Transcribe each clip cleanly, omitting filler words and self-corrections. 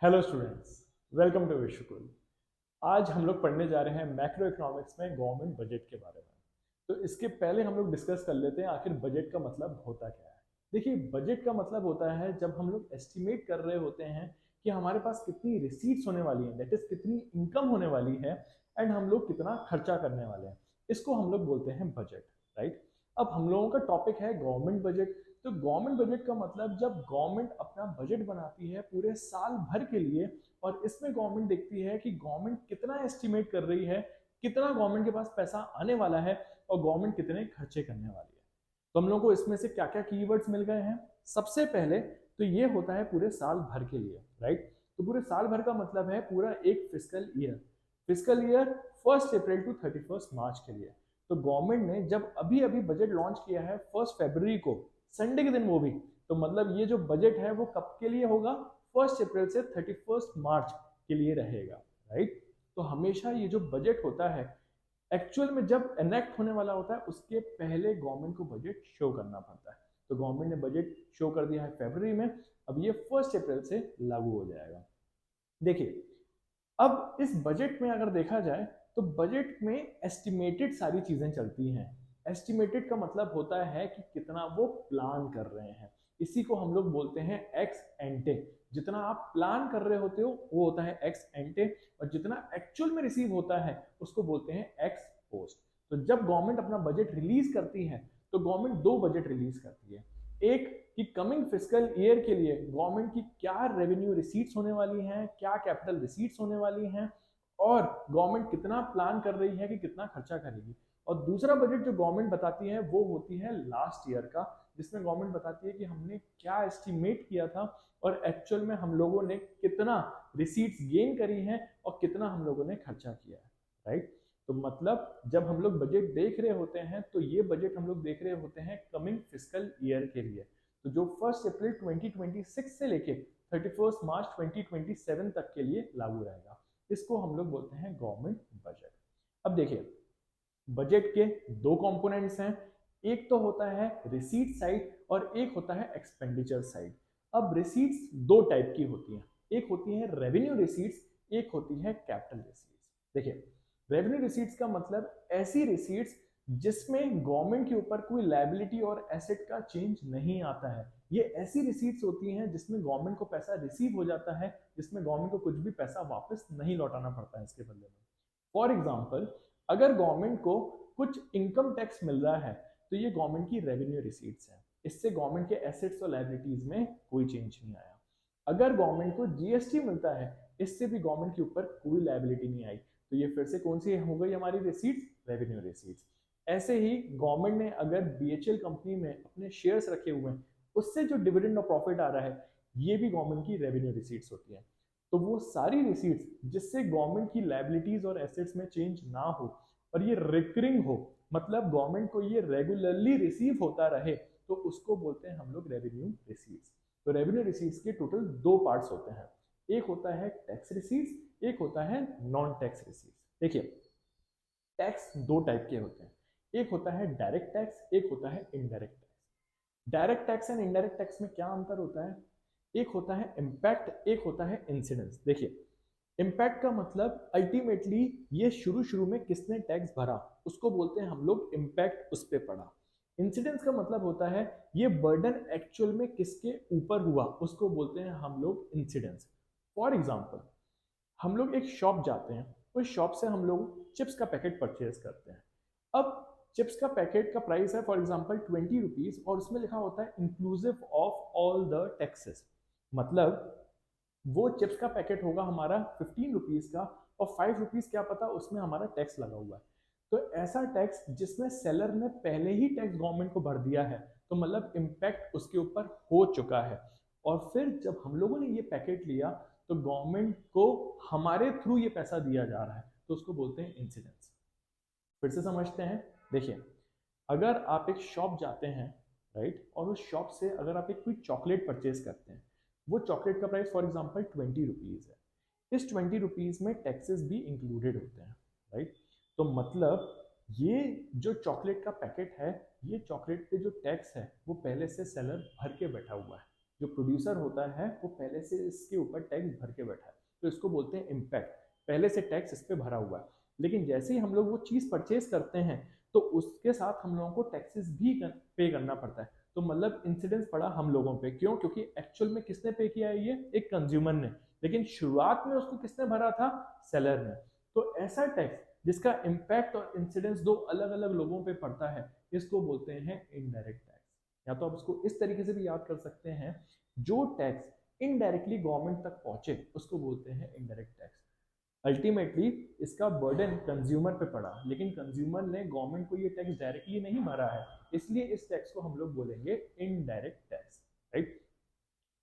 Hello students, welcome to Vishwakul. आज हम लोग पढ़ने जा रहे हैं मैक्रो इकोनॉमिक्स में गवर्नमेंट बजट के बारे में। तो इसके पहले हम लोग डिस्कस कर लेते हैं आखिर बजट का मतलब होता क्या है। देखिए, बजट का मतलब होता है जब हम लोग एस्टिमेट कर रहे होते हैं कि हमारे पास कितनी रिसीट्स होने वाली हैं, दैट इज कितनी इनकम होने वाली है, एंड हम लोग कितना खर्चा करने वाले हैं। इसको हम लोग बोलते हैं बजट, राइट। अब हम लोगों का टॉपिक है गवर्नमेंट बजट। तो गवर्नमेंट बजट का मतलब जब गवर्नमेंट अपना बजट बनाती है पूरे साल भर के लिए, और इसमें गवर्नमेंट देखती है कि गवर्नमेंट कितना एस्टिमेट कर रही है, कितना गवर्नमेंट के पास पैसा आने वाला है और गवर्नमेंट कितने खर्चे करने वाली है। तो हम लोग को इसमें से क्या क्या कीवर्ड्स मिल गए हैं। सबसे पहले तो ये होता है पूरे साल भर के लिए, राइट। तो पूरे साल भर का मतलब है पूरा एक fiscal year. Fiscal year 1 April to 31 March के लिए। तो गवर्नमेंट ने जब अभी अभी बजट लॉन्च किया है 1 फरवरी को, संडे के दिन वो भी, तो मतलब ये जो बजट है वो कब के लिए होगा? 1 अप्रैल से 31 मार्च के लिए रहेगा, राइट। तो हमेशा ये जो बजट होता है एक्चुअल में जब एनेक्ट होने वाला होता है उसके पहले गवर्नमेंट को बजट शो करना पड़ता है। तो गवर्नमेंट ने बजट शो कर दिया है फरवरी में, अब ये 1 अप्रैल से लागू हो जाएगा। देखिए, अब इस बजट में अगर देखा जाए तो बजट में एस्टिमेटेड सारी चीजें चलती हैं। एस्टिमेटेड का मतलब होता है कि कितना वो प्लान कर रहे हैं। इसी को हम लोग बोलते हैं एक्स एंटे। जितना आप प्लान कर रहे होते हो वो होता है एक्स एंटे, और जितना एक्चुअल में रिसीव होता है उसको बोलते हैं एक्स पोस्ट। तो जब गवर्नमेंट अपना बजट रिलीज करती है तो गवर्नमेंट दो बजट रिलीज करती है। एक कि कमिंग फिजिकल ईयर के लिए गवर्नमेंट की क्या रेवेन्यू रिसीट्स होने वाली हैं, क्या कैपिटल रिसीट्स होने वाली हैं, और गवर्नमेंट कितना प्लान कर रही है कि कितना खर्चा करेगी। और दूसरा बजट जो गवर्नमेंट बताती है वो होती है लास्ट ईयर का, जिसमें गवर्नमेंट बताती है कि हमने क्या एस्टिमेट किया था और एक्चुअल में हम लोगों ने कितना रिसीट्स गेन करी हैं और कितना हम लोगों ने खर्चा किया है, राइट। तो मतलब जब हम लोग बजट देख रहे होते हैं तो ये बजट हम लोग देख रहे होते हैं कमिंग फिजिकल ईयर के लिए। तो जो 1 अप्रैल 2026 से लेके 31 मार्च 2027 तक के लिए लागू रहेगा, इसको हम लोग बोलते हैं गवर्नमेंट बजट। अब देखिए, बजट के दो कंपोनेंट्स हैं। एक तो होता है रिसीट साइड और एक होता है एक्सपेंडिचर साइड। अब रिसीट्स दो टाइप की होती हैं, एक होती है रेवेन्यू रिसीट्स, एक होती है कैपिटल रिसीट्स। देखिए, रेवेन्यू रिसीट्स का मतलब ऐसी रिसीट्स जिसमें गवर्नमेंट के ऊपर कोई लायबिलिटी और एसेट का चेंज नहीं आता है। ये ऐसी रिसीट्स होती हैं जिसमें गवर्नमेंट को पैसा रिसीव हो जाता है, जिसमें गवर्नमेंट को कुछ भी पैसा वापस नहीं लौटाना पड़ता है इसके बदले में। फॉर एग्जाम्पल, अगर गवर्नमेंट को कुछ इनकम टैक्स मिल रहा है तो ये गवर्नमेंट की रेवेन्यू रिसीट्स है, इससे गवर्नमेंट के एसेट्स और लायबिलिटीज में कोई चेंज नहीं आया। अगर गवर्नमेंट को जीएसटी मिलता है, इससे भी गवर्नमेंट के ऊपर कोई लायबिलिटी नहीं आई, तो ये फिर से कौन सी हो गई हमारी रिसीट्स? Revenue receipts. ऐसे ही गवर्नमेंट ने अगर बीएचएल कंपनी में अपने शेयर्स रखे हुए हैं, उससे जो डिविडेंड और प्रॉफिट आ रहा है, ये भी गवर्नमेंट की रेवेन्यू रिसीट्स होती है। तो वो सारी रिसीट्स जिससे गवर्नमेंट की लायबिलिटीज और एसेट्स में चेंज ना हो और ये रिकरिंग हो, मतलब गवर्नमेंट को ये रेगुलरली रिसीव होता रहे, तो उसको बोलते हैं हम लोग रेवेन्यू रिसीट्स। तो रेवेन्यू रिसीट्स के टोटल दो पार्ट्स होते हैं, एक होता है टैक्स रिसीट्स, एक होता है नॉन टैक्स रिसीट्स। देखिए, टैक्स दो टाइप के होते हैं, एक होता है डायरेक्ट टैक्स, एक होता है indirect tax. Direct tax and indirect tax में क्या अंतर होता है? एक होता है इम्पैक्ट, एक होता है इंसिडेंस। देखिए, इम्पैक्ट का मतलब अल्टीमेटली ये शुरू शुरू में किसने टैक्स भरा उसको बोलते हैं हम लोग इम्पैक्ट उस पर पड़ा। इंसिडेंस का मतलब होता है ये बर्डन एक्चुअल में किसके ऊपर हुआ, उसको बोलते हैं हम लोग इंसिडेंस। फॉर एग्जाम्पल, हम लोग एक शॉप जाते हैं, उस शॉप से हम लोग चिप्स का पैकेट परचेज करते हैं। अब चिप्स का पैकेट का प्राइस है फॉर एग्जांपल 20 रुपीज, और उसमें लिखा होता है inclusive of all the taxes. मतलब वो चिप्स का पैकेट होगा हमारा 15 रुपीज का, और 5 रुपीज क्या पता उसमें हमारा टैक्स लगा हुआ है। तो ऐसा टैक्स जिसमें सेलर ने पहले ही टैक्स गवर्नमेंट को भर दिया है, तो मतलब इम्पैक्ट उसके ऊपर हो चुका है। और फिर जब हम लोगों ने ये पैकेट लिया तो गवर्नमेंट को हमारे थ्रू ये पैसा दिया जा रहा है, तो उसको बोलते हैं इंसिडेंस। फिर से समझते हैं। देखिए, अगर आप एक शॉप जाते हैं, राइट, और उस शॉप से अगर आप एक कोई चॉकलेट परचेज करते हैं, वो चॉकलेट का प्राइस फॉर एग्जांपल 20 रुपीज है। इस 20 रुपीज में टैक्सेस भी इंक्लूडेड होते हैं, राइट। तो मतलब ये जो चॉकलेट का पैकेट है, ये चॉकलेट पे जो टैक्स है वो पहले से सेलर भर के बैठा हुआ है, जो प्रोड्यूसर होता है वो पहले से इसके ऊपर टैक्स भर के बैठा है, तो इसको बोलते हैं इम्पैक्ट। पहले से टैक्स इस पर भरा हुआ है, लेकिन जैसे ही हम लोग वो चीज़ परचेज करते हैं तो उसके साथ हम लोगों को टैक्सेस भी पे करना पड़ता है। तो मतलब इंसिडेंस पड़ा हम लोगों पे, क्यों? क्योंकि एक्चुअल में किसने पे किया है? ये एक कंज्यूमर ने, लेकिन शुरुआत में उसको किसने भरा था? सेलर ने। तो ऐसा टैक्स जिसका इम्पैक्ट और इंसिडेंस दो अलग अलग लोगों पे पड़ता है, इसको बोलते हैं इनडायरेक्ट टैक्स। या तो आप उसको इस तरीके से भी याद कर सकते हैं, जो टैक्स इनडायरेक्टली गवर्नमेंट तक पहुंचे उसको बोलते हैं इनडायरेक्ट टैक्स। अल्टीमेटली इसका बर्डन कंज्यूमर पे पड़ा, लेकिन कंज्यूमर ने गवर्नमेंट को ये टैक्स डायरेक्टली नहीं भरा है, इसलिए इस टैक्स को हम लोग बोलेंगे इनडायरेक्ट टैक्स, राइट।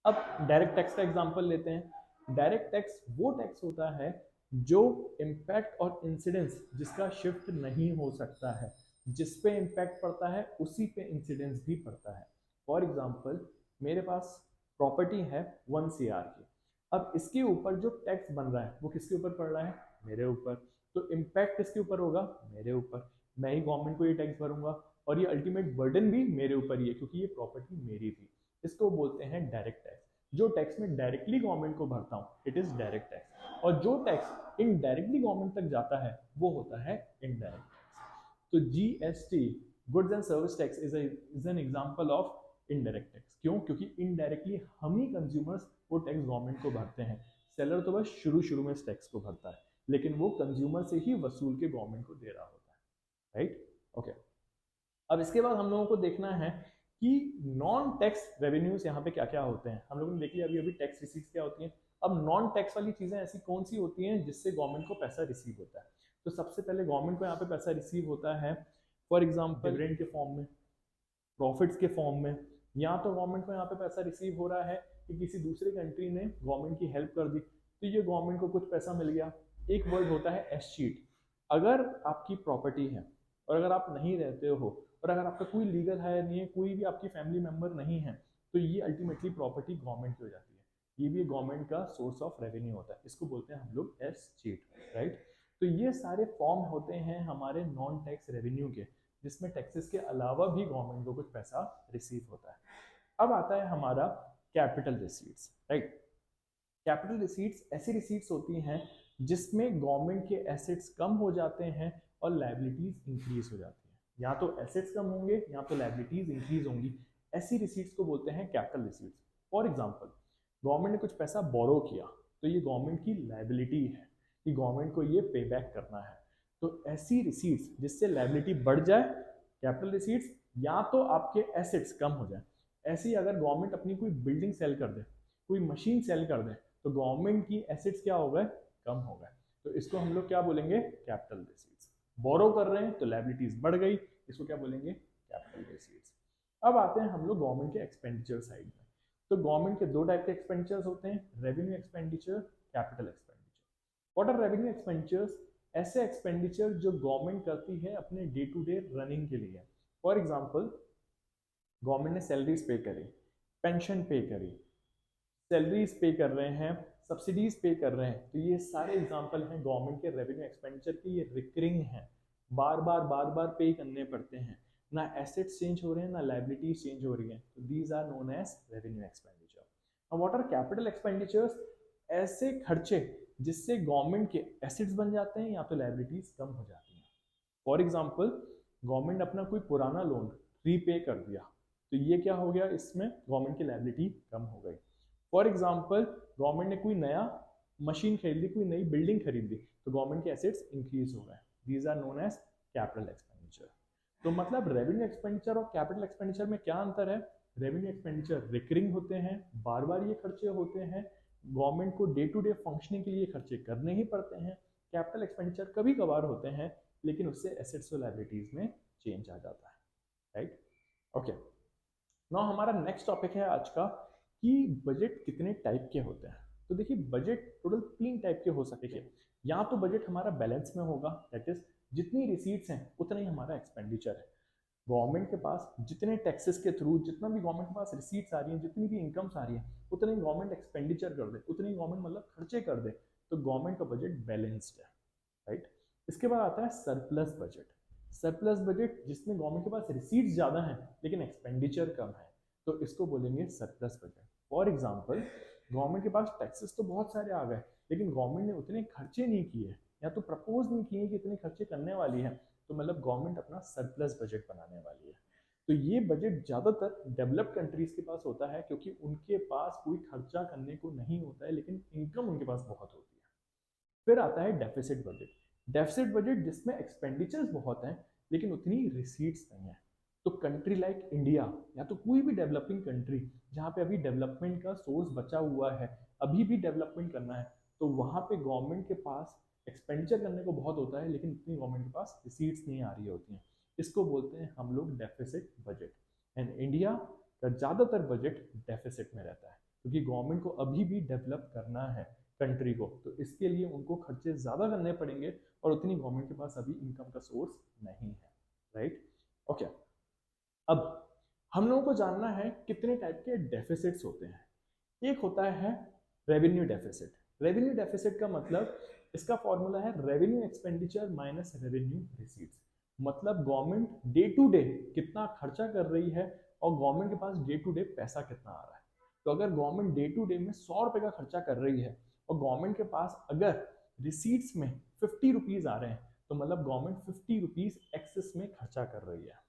अब डायरेक्ट टैक्स का एग्जांपल लेते हैं। डायरेक्ट टैक्स वो टैक्स होता है जो इम्पैक्ट और इंसिडेंस जिसका शिफ्ट नहीं हो सकता है, जिस पे इम्पैक्ट पड़ता है उसी पे इंसिडेंस भी पड़ता है। फॉर एग्जांपल मेरे पास प्रॉपर्टी है 1 CR की, अब इसके ऊपर जो टैक्स बन रहा है वो किसके ऊपर पड़ रहा है? मेरे ऊपर। तो इम्पैक्ट किसके ऊपर होगा? मेरे ऊपर। मैं ही गवर्नमेंट को ये टैक्स भरूंगा और ये अल्टीमेट बर्डन भी मेरे ऊपर ही है, क्योंकि ये प्रॉपर्टी मेरी थी। इसको बोलते हैं डायरेक्ट टैक्स। जो टैक्स में डायरेक्टली गवर्नमेंट को भरता हूँ इट इज डायरेक्ट टैक्स, और जो टैक्स इनडायरेक्टली गवर्नमेंट तक जाता है वो होता है इनडायरेक्ट टैक्स। तो GST, goods and service tax, is an example of indirect tax. क्यों? क्योंकि इनडायरेक्टली हम ही कंज्यूमर्स वो टैक्स गवर्नमेंट को भरते हैं। सेलर तो बस शुरू शुरू में इस टैक्स को भरता है, लेकिन वो कंज्यूमर से ही वसूल के गवर्नमेंट को दे रहा होता है, राइट। ओके, अब इसके बाद हम लोगों को देखना है कि नॉन टैक्स रेवेन्यूज यहाँ पे क्या क्या होते हैं। हम लोगों ने देख लिया अभी टैक्स रिसीट्स क्या होती हैं। अब नॉन टैक्स वाली चीजें ऐसी कौन सी होती हैं जिससे गवर्नमेंट को पैसा रिसीव होता है? तो सबसे पहले गवर्नमेंट को यहाँ पे पैसा रिसीव होता है फॉर एग्जाम्पल डिविडेंड के फॉर्म में, प्रॉफिट्स के फॉर्म में, या तो गवर्नमेंट को यहाँ पे पैसा रिसीव हो रहा है कि किसी दूसरे कंट्री ने गवर्नमेंट की हेल्प कर दी तो ये गवर्नमेंट को कुछ पैसा मिल गया। एक वर्ड होता है एस शीट। अगर आपकी प्रॉपर्टी है और अगर आप नहीं रहते हो और अगर आपका कोई लीगल हायर नहीं है, कोई भी आपकी फैमिली मेंबर नहीं है, तो ये अल्टीमेटली प्रॉपर्टी गवर्नमेंट की हो जाती है। ये भी गवर्नमेंट का सोर्स ऑफ रेवेन्यू होता है, इसको बोलते हैं हम लोग एस शीट, राइट। तो ये सारे फॉर्म होते हैं हमारे नॉन टैक्स रेवेन्यू के, जिसमें टैक्सेस के अलावा भी गवर्नमेंट को कुछ पैसा रिसीव होता है। अब आता है हमारा capital receipts, right. Capital receipts ऐसी रिसीट्स होती हैं जिसमें गवर्नमेंट के एसेट्स कम हो जाते हैं और लायबिलिटीज इंक्रीज हो जाती हैं। या तो एसेट्स कम होंगे या तो लायबिलिटीज इंक्रीज होंगी, ऐसी रिसीट्स को बोलते हैं capital receipts. For example government ने कुछ पैसा बोरो किया तो ये गवर्नमेंट की लायबिलिटी है कि गवर्नमेंट को ये पे बैक करना है। तो ऐसी रिसीट्स जिससे लायबिलिटी बढ़ जाए, कैपिटल रिसीट्स, या तो आपके एसेट्स कम हो जाए। ऐसी अगर गवर्नमेंट अपनी कोई बिल्डिंग सेल कर दे, कोई मशीन सेल कर दे, तो गवर्नमेंट की एसेट्स क्या हो गए? कम हो गए। तो इसको हम लोग क्या बोलेंगे? Capital receipts. बोरो कर रहे हैं तो लायबिलिटीज बढ़ गई, इसको क्या बोलेंगे? Capital receipts. अब आते हैं हम लोग गवर्नमेंट के एक्सपेंडिचर साइड में। तो गवर्नमेंट के दो टाइप के एक्सपेंडिचर्स होते हैं, revenue expenditure, capital expenditure. What are revenue expenditures? ऐसे एक्सपेंडिचर जो गवर्नमेंट करती है अपने डे टू डे रनिंग के लिए। फॉर एग्जांपल गवर्नमेंट ने सैलरीज पे करी, पेंशन पे करी, सैलरीज पे कर रहे हैं, सब्सिडीज पे कर रहे हैं, तो ये सारे एग्जांपल हैं गवर्नमेंट के रेवेन्यू एक्सपेंडिचर के। ये रिकरिंग हैं, बार बार पे करने पड़ते हैं, ना एसेट्स चेंज हो रहे हैं ना लायबिलिटीज चेंज हो रही हैं। तो these are known as revenue expenditure. अब व्हाट आर कैपिटल एक्सपेंडिचर्स? ऐसे खर्चे जिससे गवर्नमेंट के एसेट्स बन जाते हैं या तो लायबिलिटीज कम हो जाती हैं। फॉर एग्जाम्पल गवर्नमेंट अपना कोई पुराना लोन रीपे कर दिया, तो ये क्या हो गया? इसमें गवर्नमेंट की लायबिलिटी कम हो गई। फॉर एग्जाम्पल गवर्नमेंट ने कोई नया मशीन खरीद ली, कोई नई बिल्डिंग खरीद ली, तो गवर्नमेंट के एसेट्स इंक्रीज हो गए। These are known as capital expenditure. तो मतलब रेवेन्यू एक्सपेंडिचर और कैपिटल एक्सपेंडिचर में क्या अंतर है? रेवेन्यू एक्सपेंडिचर रिकरिंग होते हैं, बार बार ये खर्चे होते हैं, गवर्नमेंट को डे टू डे फंक्शनिंग के लिए खर्चे करने ही पड़ते हैं। कैपिटल एक्सपेंडिचर कभी कभार होते हैं, लेकिन उससे एसेट्स और लायबिलिटीज में चेंज आ जाता है, राइट। ओके, नाउ हमारा नेक्स्ट टॉपिक है आज का कि बजट कितने टाइप के होते हैं। तो देखिए बजट टोटल 3 टाइप के हो सकते हैं। या तो बजट हमारा बैलेंस में होगा, दैट इज जितनी रिसीट्स हैं उतना ही हमारा एक्सपेंडिचर है। गवर्नमेंट के पास जितने टैक्सेस के थ्रू जितना भी गवर्नमेंट के पास रिसीट्स आ रही हैं, जितनी भी इनकम्स आ रही हैं, उतनी गवर्नमेंट एक्सपेंडिचर कर दे, उतनी गवर्नमेंट मतलब खर्चे कर दे, तो गवर्नमेंट का बजट बैलेंस्ड है, राइट। इसके बाद आता है सरप्लस बजट। सरप्लस बजट जिसमें गवर्नमेंट के पास रिसीट्स ज़्यादा हैं लेकिन एक्सपेंडिचर कम है, तो इसको बोलेंगे surplus budget. For example government के पास टैक्सेस तो बहुत सारे आ गए, लेकिन गवर्नमेंट ने उतने खर्चे नहीं किए या तो प्रपोज नहीं किए कि इतने खर्चे करने वाली है, तो मतलब गवर्नमेंट अपना सरप्लस बजट बनाने वाली है। तो ये बजट ज़्यादातर डेवलप्ड कंट्रीज के पास होता है, क्योंकि उनके पास कोई खर्चा करने को नहीं होता है, लेकिन इनकम उनके पास बहुत होती है। फिर आता है डेफिसिट बजट। डेफिसिट बजट जिसमें एक्सपेंडिचर्स बहुत हैं लेकिन उतनी रिसीट्स नहीं है। तो कंट्री लाइक इंडिया या तो कोई भी डेवलपिंग कंट्री जहाँ पे अभी डेवलपमेंट का सोर्स बचा हुआ है, अभी भी डेवलपमेंट करना है, तो वहाँ पे गवर्नमेंट के पास एक्सपेंडिचर करने को बहुत होता है, लेकिन इतनी गवर्नमेंट के पास रिसीट्स नहीं आ रही होती हैं। इसको बोलते हैं हम लोग डेफिसिट बजट। एंड इंडिया का ज़्यादातर बजट डेफिसिट में रहता है, क्योंकि गवर्नमेंट को अभी भी डेवलप करना है कंट्री को, तो इसके लिए उनको खर्चे ज़्यादा करने पड़ेंगे और उतनी गवर्नमेंट के पास अभी इनकम का सोर्स नहीं है। Right, okay. अब हम लोगों को जानना है कितने टाइप के डेफिसिट्स होते हैं। एक होता है रेवेन्यू डेफिसिट। रेवेन्यू डेफिसिट का मतलब, इसका फॉर्मूला है revenue expenditure minus revenue receipts. मतलब गवर्नमेंट डे टू डे कितना खर्चा कर रही है और गवर्नमेंट के पास डे टू डे पैसा कितना आ रहा है। तो अगर गवर्नमेंट डे टू डे में 100 रुपए का खर्चा कर रही है और गवर्नमेंट के पास अगर रिसीट्स में 50 रुपीज आ रहे हैं, तो मतलब गवर्नमेंट 50 रुपीज एक्सेस में खर्चा कर रही है।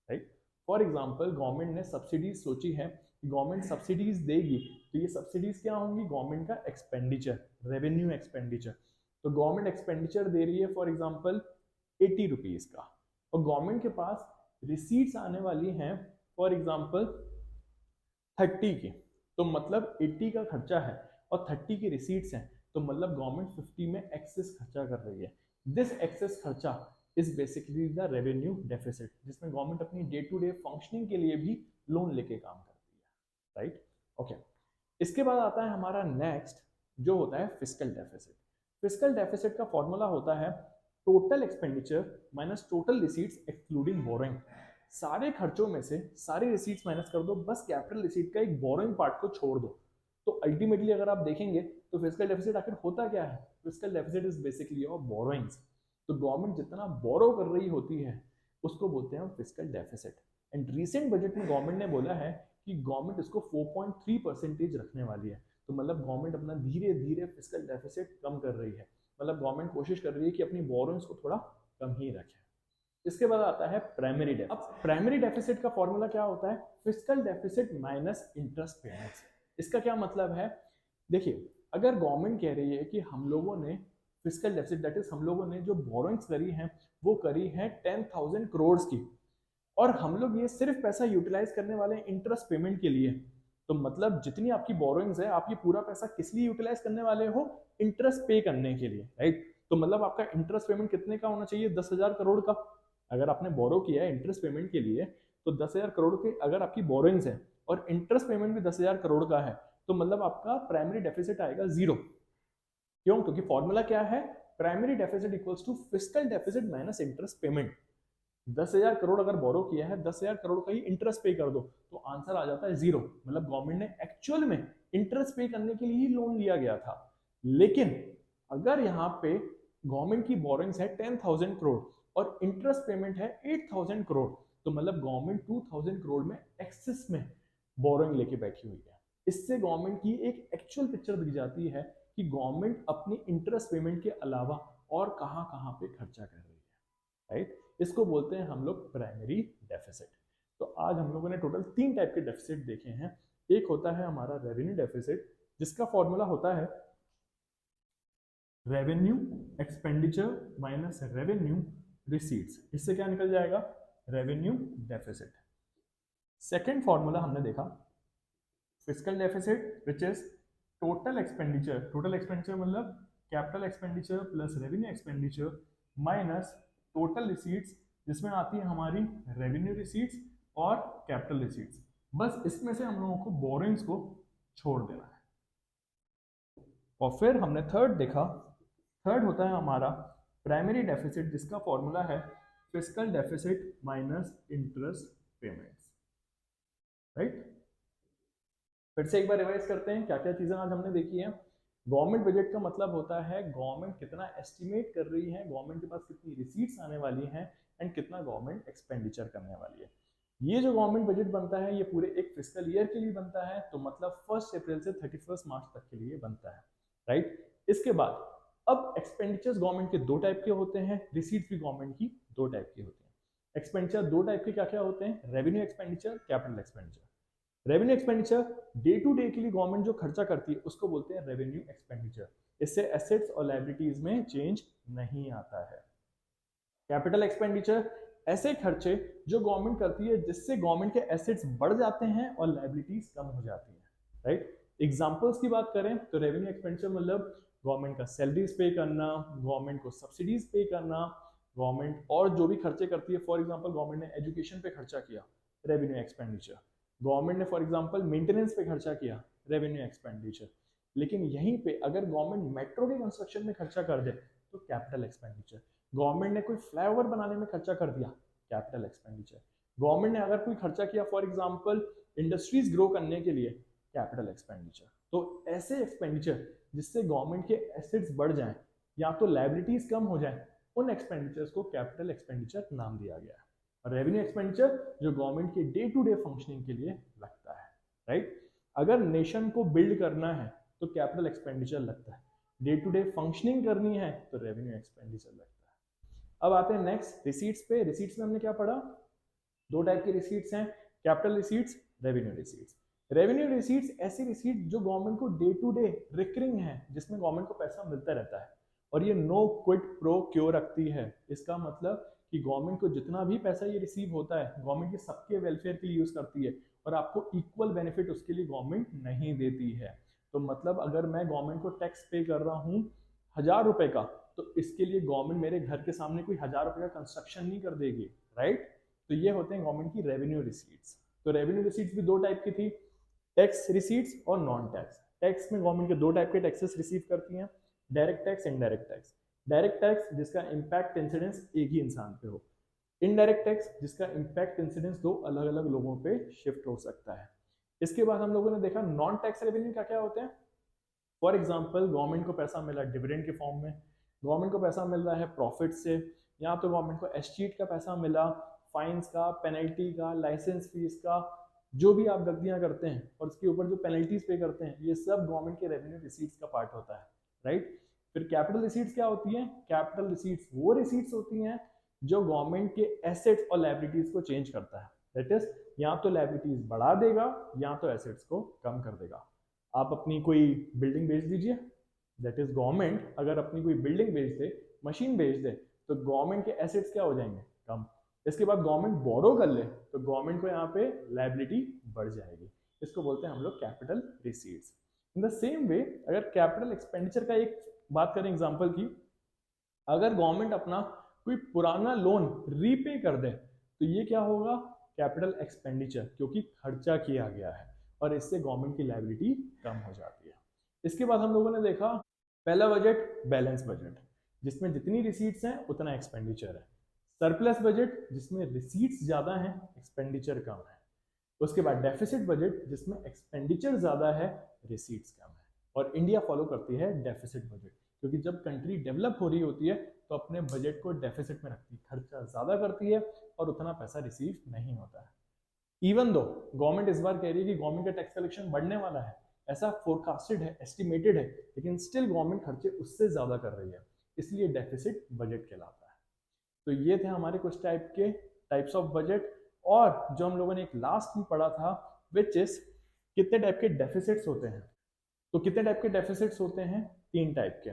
राइट, फॉर एग्जाम्पल गवर्नमेंट ने सब्सिडीज सोची है कि गवर्नमेंट सब्सिडीज देगी, तो ये सब्सिडीज क्या होंगी, गवर्नमेंट का एक्सपेंडिचर, रेवेन्यू एक्सपेंडिचर। तो गवर्नमेंट एक्सपेंडिचर दे रही है फॉर एग्जाम्पल 80 रुपीज का, और गवर्नमेंट के पास रिसीट्स आने वाली हैं फॉर एग्जाम्पल 30 की, तो मतलब 80 का खर्चा है और 30 की रिसीट्स हैं, तो मतलब गवर्नमेंट 50 में एक्सेस खर्चा कर रही है। दिस एक्सेस खर्चा is basically the revenue deficit, जिसमें गवर्नमेंट अपनी डे टू डे फंक्शनिंग के लिए भी लोन लेके काम करती है। Right, okay. इसके बाद आता है हमारा नेक्स्ट जो होता है फिस्कल डेफिसिट। फिस्कल डेफिसिट का फॉर्मूला होता है total expenditure minus total receipts excluding boring. सारे खर्चों में से सारी रिसीट्स माइनस कर दो, बस कैपिटल रिसीट का एक बोरिंग पार्ट को छोड़ दो। तो अल्टीमेटली अगर आप देखेंगे तो फिस्कल डेफिसिट आखिर होता क्या है, fiscal deficit is basically your borrowings. तो गवर्नमेंट जितना बोरो कर रही होती है उसको बोलते हैं हम fiscal deficit. And recent budget में गवर्नमेंट ने बोला है कि गवर्नमेंट इसको 4.3% रखने वाली है। तो मतलब गवर्नमेंट अपना धीरे धीरे फिस्कल डेफिसिट कम कर रही है, मतलब गवर्नमेंट कोशिश कर रही है कि अपनी बोरोइंग्स को थोड़ा कम ही रखे। इसके बाद आता है प्राइमरी डेफिसिट। अब प्राइमरी डेफिसिट का फॉर्मूला क्या होता है, fiscal deficit minus interest payments. इसका क्या मतलब है, देखिए अगर गवर्नमेंट कह रही है कि हम लोगों ने फिस्कल डेफिसिट दैट इज हम लोगों ने जो बोरोइंग्स करी हैं वो करी है 10,000 करोड़ की, और हम लोग ये सिर्फ पैसा यूटिलाइज करने वाले हैं इंटरेस्ट पेमेंट के लिए, तो मतलब जितनी आपकी बोरोइंग्स है आप ये पूरा पैसा किस लिए यूटिलाइज करने वाले हो, इंटरेस्ट पे करने के लिए। राइट, तो मतलब आपका इंटरेस्ट पेमेंट कितने का होना चाहिए, 10,000 करोड़ का। अगर आपने बोरो किया है इंटरेस्ट पेमेंट के लिए तो 10,000 करोड़ के अगर आपकी बोरोइंग्स है और इंटरेस्ट पेमेंट भी 10,000 करोड़ का है, तो मतलब आपका प्राइमरी डेफिसिट आएगा जीरो। क्यों, क्योंकि फॉर्मूला क्या है, primary deficit equals to fiscal deficit minus interest payment. 10,000 crore अगर बोरो किया है, 10,000 करोड़ का ही इंटरेस्ट पे कर दो तो आंसर आ जाता है जीरो। मतलब गवर्नमेंट ने एक्चुअल में इंटरेस्ट पे करने के लिए ही लोन लिया गया था। लेकिन अगर यहाँ पे गवर्नमेंट की बोरिंग्स है 10,000 करोड़ और इंटरेस्ट पेमेंट है 8,000 करोड़, तो मतलब गवर्नमेंट 2,000 करोड़ में एक्सेस में बोरिंग लेके बैठी हुई है। इससे गवर्नमेंट की एक एक्चुअल पिक्चर दिख जाती है कि गवर्नमेंट अपनी इंटरेस्ट पेमेंट के अलावा और कहां कहां पे खर्चा कर रही है। राइट, इसको बोलते हैं हम लोग प्राइमरी डेफिसिट। तो आज हम लोगों ने टोटल 3 टाइप के डेफिसिट देखे हैं। एक होता है हमारा रेवेन्यू डेफिसिट, जिसका फॉर्मूला होता है revenue expenditure minus revenue receipts. इससे क्या निकल जाएगा, रेवेन्यू डेफिसिट। सेकेंड फॉर्मूला हमने देखा fiscal deficit which is total expenditure. Total expenditure मतलब capital expenditure plus revenue expenditure minus total receipts, जिसमें आती है हमारी रेवेन्यू रिसीट्स और कैपिटल रिसीट्स। बस इसमें से हम लोगों को बोरिंग्स को छोड़ देना है। और फिर हमने थर्ड देखा, थर्ड होता है हमारा प्राइमरी डेफिसिट, जिसका फॉर्मूला है fiscal deficit minus interest payments. Right, फिर से एक बार रिवाइज करते हैं क्या क्या चीजें आज हमने देखी है। गवर्नमेंट बजट का मतलब होता है गवर्नमेंट कितना एस्टिमेट कर रही है, गवर्नमेंट के पास कितनी रिसीट्स आने वाली हैं एंड कितना गवर्नमेंट एक्सपेंडिचर करने वाली है। ये जो गवर्नमेंट बजट बनता है ये पूरे एक फिस्कल ईयर के लिए बनता है, तो मतलब 1 अप्रैल से 31 मार्च तक के लिए बनता है, राइट। इसके बाद अब एक्सपेंडिचर्स गवर्नमेंट के दो टाइप के होते हैं, रिसीट्स भी गवर्नमेंट की दो टाइप की होती है। एक्सपेंडिचर दो टाइप के क्या क्या होते हैं, revenue expenditure, capital expenditure. Revenue expenditure day to day के लिए गवर्नमेंट जो खर्चा करती है उसको बोलते हैं रेवेन्यू एक्सपेंडिचर, इससे एसेट्स और लायबिलिटीज में चेंज नहीं आता है। कैपिटल एक्सपेंडिचर ऐसे खर्चे जो गवर्नमेंट करती है जिससे गवर्नमेंट के एसेट्स बढ़ जाते हैं और लायबिलिटीज कम हो जाती हैं, राइट। एग्जांपल्स की बात करें तो रेवेन्यू एक्सपेंडिचर मतलब गवर्नमेंट का सैलरीज पे करना, गवर्नमेंट को सब्सिडीज पे करना, गवर्नमेंट और जो भी खर्चे करती है, फॉर एग्जांपल गवर्नमेंट ने एजुकेशन पे खर्चा किया, रेवेन्यू एक्सपेंडिचर। गवर्नमेंट ने फॉर एग्जांपल मेंटेनेंस पे खर्चा किया, रेवेन्यू एक्सपेंडिचर। लेकिन यहीं पे अगर गवर्नमेंट मेट्रो के कंस्ट्रक्शन में खर्चा कर दे तो कैपिटल एक्सपेंडिचर। गवर्नमेंट ने कोई फ्लाईओवर बनाने में खर्चा कर दिया, कैपिटल एक्सपेंडिचर। गवर्नमेंट ने अगर कोई खर्चा किया फॉर एग्जांपल इंडस्ट्रीज ग्रो करने के लिए, कैपिटल एक्सपेंडिचर। तो ऐसे एक्सपेंडिचर जिससे गवर्नमेंट के एसेट्स बढ़ जाएं या तो लायबिलिटीज कम हो जाएं, उन एक्सपेंडिचर्स को कैपिटल एक्सपेंडिचर नाम दिया गया है। और रेवेन्यू एक्सपेंडिचर जो गवर्नमेंट के डे टू डे फंक्शनिंग के लिए लगता है, राइट। अगर नेशन को बिल्ड करना है तो कैपिटल एक्सपेंडिचर लगता है, डे टू डे फंक्शनिंग करनी है तो रेवेन्यू एक्सपेंडिचर लगता है। अब आते हैं नेक्स्ट रिसीट्स पे। रिसीट्स में हमने क्या पढ़ा, दो टाइप की रिसीट्स हैं, capital receipts, revenue receipts. Revenue receipts ऐसी रिसीट जो गवर्नमेंट को डे टू डे रिकरिंग है, जिसमें गवर्नमेंट को पैसा मिलता रहता है और ये नो क्विड प्रो क्यो रखती है। इसका मतलब कि गवर्नमेंट को जितना भी पैसा ये रिसीव होता है गवर्नमेंट ये सबके वेलफेयर के लिए यूज करती है और आपको इक्वल बेनिफिट उसके लिए गवर्नमेंट नहीं देती है। तो मतलब अगर मैं गवर्नमेंट को टैक्स पे कर रहा हूँ 1000 रुपए का, तो इसके लिए गवर्नमेंट मेरे घर के सामने कोई 1000 रुपए का कंस्ट्रक्शन नहीं कर देगी, राइट। तो ये होते हैं गवर्नमेंट की रेवेन्यू रिसीट्स। तो रेवेन्यू रिसीट्स भी दो टाइप की थी, टैक्स रिसीट्स और नॉन टैक्स। टैक्स में गवर्नमेंट के दो टाइप के टैक्सेस रिसीव करती हैं, direct tax, indirect tax. Direct tax जिसका इम्पैक्ट इंसिडेंस एक ही इंसान पे हो, इनडायरेक्ट टैक्स जिसका इम्पैक्ट इंसिडेंस दो अलग अलग लोगों पे शिफ्ट हो सकता है। इसके बाद हम लोगों ने देखा नॉन टैक्स रेवेन्यू क्या क्या होते हैं। फॉर एग्जाम्पल गवर्नमेंट को पैसा मिला डिविडेंड के फॉर्म में, गवर्नमेंट को पैसा मिल रहा है प्रॉफिट से, या तो गवर्नमेंट को एसचीट का पैसा मिला, फाइन्स का, पेनल्टी का, लाइसेंस फीस का, जो भी आप गलतियां करते हैं और उसके ऊपर जो पेनल्टीज पे करते हैं, ये सब गवर्नमेंट के रेवेन्यू रिसीट्स का पार्ट होता है, राइट। फिर कैपिटल रिसीट्स क्या होती है, कैपिटल रिसीट्स वो रिसीट्स होती हैं जो गवर्नमेंट के एसेट्स और लायबिलिटीज को चेंज करता है, दैट इज या तो लायबिलिटीज बढ़ा देगा या तो एसेट्स को कम कर देगा। आप अपनी कोई बिल्डिंग बेच दीजिए, दैट इज गवर्नमेंट अगर अपनी कोई बिल्डिंग बेच दे, मशीन बेच दे, तो गवर्नमेंट के एसेट्स क्या हो जाएंगे, कम। इसके बाद गवर्नमेंट बोरो कर ले तो गवर्नमेंट को यहाँ पे लायबिलिटी बढ़ जाएगी, इसको बोलते हैं हम लोग capital receipts. In the same way अगर कैपिटल एक्सपेंडिचर का एक बात करें एग्जांपल की, अगर गवर्नमेंट अपना कोई पुराना लोन रीपे कर दे तो ये क्या होगा, कैपिटल एक्सपेंडिचर, क्योंकि खर्चा किया गया है और इससे गवर्नमेंट की लायबिलिटी कम हो जाती है। इसके बाद हम लोगों ने देखा पहला बजट बैलेंस बजट, जिसमें जितनी रिसीट्स हैं उतना एक्सपेंडिचर है। सरप्लस बजट जिसमें रिसीट्स ज्यादा हैं एक्सपेंडिचर कम है। उसके बाद डेफिसिट बजट जिसमें एक्सपेंडिचर ज्यादा है रिसीट्स कम है। और इंडिया फॉलो करती है डेफिसिट बजट, क्योंकि जब कंट्री डेवलप हो रही होती है तो अपने बजट को डेफिसिट में रखती है, खर्चा ज्यादा करती है और उतना पैसा रिसीव नहीं होता है। इवन दो गवर्नमेंट इस बार कह रही है कि गवर्नमेंट का टैक्स कलेक्शन बढ़ने वाला है, ऐसा फोरकास्टेड है, एस्टिमेटेड है, लेकिन स्टिल गवर्नमेंट खर्चे उससे ज्यादा कर रही है, इसलिए डेफिसिट बजट कहलाता है। तो ये थे हमारे कुछ टाइप्स ऑफ बजट। और जो हम लोगों ने एक लास्ट में पढ़ा था विच इज कितने टाइप के डेफिसिट्स होते हैं। तो कितने टाइप के डेफिसिट्स होते हैं, तीन टाइप के।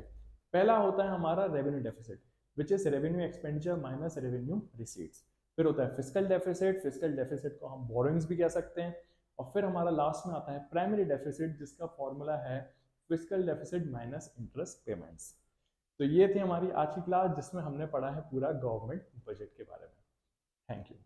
पहला होता है हमारा revenue deficit which is revenue expenditure minus revenue receipts. फिर होता है फिस्कल डेफिसिट, फिस्कल डेफिसिट को हम बोरोइंग्स भी कह सकते हैं। और फिर हमारा लास्ट में आता है प्राइमरी डेफिसिट जिसका फॉर्मूला है fiscal deficit minus interest payments. तो ये थी हमारी आज की क्लास जिसमें हमने पढ़ा है पूरा गवर्नमेंट बजट के बारे में। Thank you.